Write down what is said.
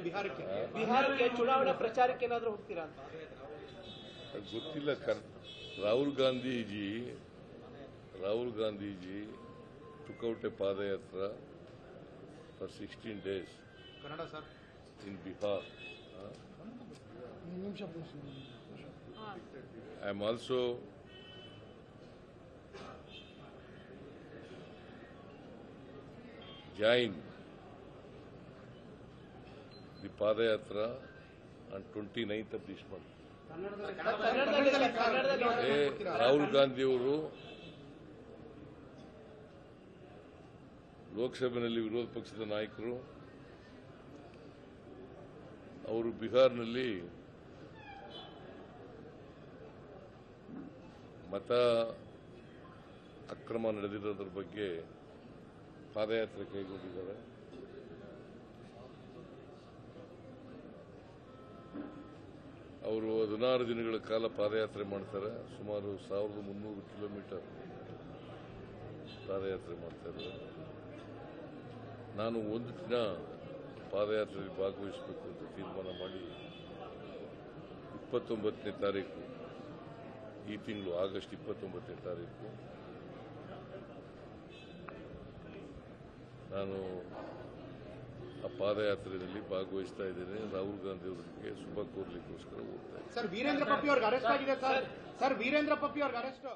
ಬಿಹಾರಕ್ಕೆ ಚುನಾವಣಾ ಪ್ರಚಾರಕ್ಕೆ ಏನಾದರೂ ಹೋಗ್ತೀರಾ ಅಂತ ಗೊತ್ತಿಲ್ಲ. Rahul Gandhiji took out a Padayatra for 16 days in Bihar. I am also joined the Padayatra on 29th of this month. Rahul Gandhi ಅವರು ಲೋಕಸಭೆಯಲ್ಲಿ ವಿರೋಧ ಪಕ್ಷದ ನಾಯಕರು, ಅವರು ಬಿಹಾರ್ನಲ್ಲಿ ಮತ ಅಕ್ರಮ ನಡೆದಿರೋದ್ರ ಬಗ್ಗೆ ಪಾದಯಾತ್ರೆ ಕೈಗೊಂಡಿದ್ದಾರೆ. ಅವರು 16 ದಿನಗಳ ಕಾಲ ಪಾದಯಾತ್ರೆ ಮಾಡ್ತಾರೆ. ಸುಮಾರು 1300 ಕಿಲೋಮೀಟರ್ ಪಾದಯಾತ್ರೆ ಮಾಡ್ತಾರೆ. ನಾನು ಒಂದು ದಿನ ಪಾದಯಾತ್ರೆಯಲ್ಲಿ ಭಾಗವಹಿಸಬೇಕು ಅಂತ ತೀರ್ಮಾನ ಮಾಡಿ 29ನೇ ತಾರೀಕು, ಈ ತಿಂಗಳು ಆಗಸ್ಟ್ 29ನೇ ತಾರೀಕು ನಾನು ಆ ಪಾದಯಾತ್ರೆಯಲ್ಲಿ ಭಾಗವಹಿಸ್ತಾ ಇದ್ದೇನೆ. ರಾಹುಲ್ ಗಾಂಧಿ ಅವರಿಗೆ ಶುಭ ಕೋರ್ಲಿಕ್ಕೋಸ್ಕರ ಹೋಗ್ತಾ ಇದ್ದೇನೆ. ಸರ್, ವೀರೇಂದ್ರ ಪಪ್ಪಿ ಅವ್ರಿಗೆ ಅರೆಸ್ಟ್ ಆಗಿದೆ ಸರ್. ವೀರೇಂದ್ರ ಪಪ್ಪಿ ಅವ್ರಿಗೆ ಅರೆಸ್ಟ್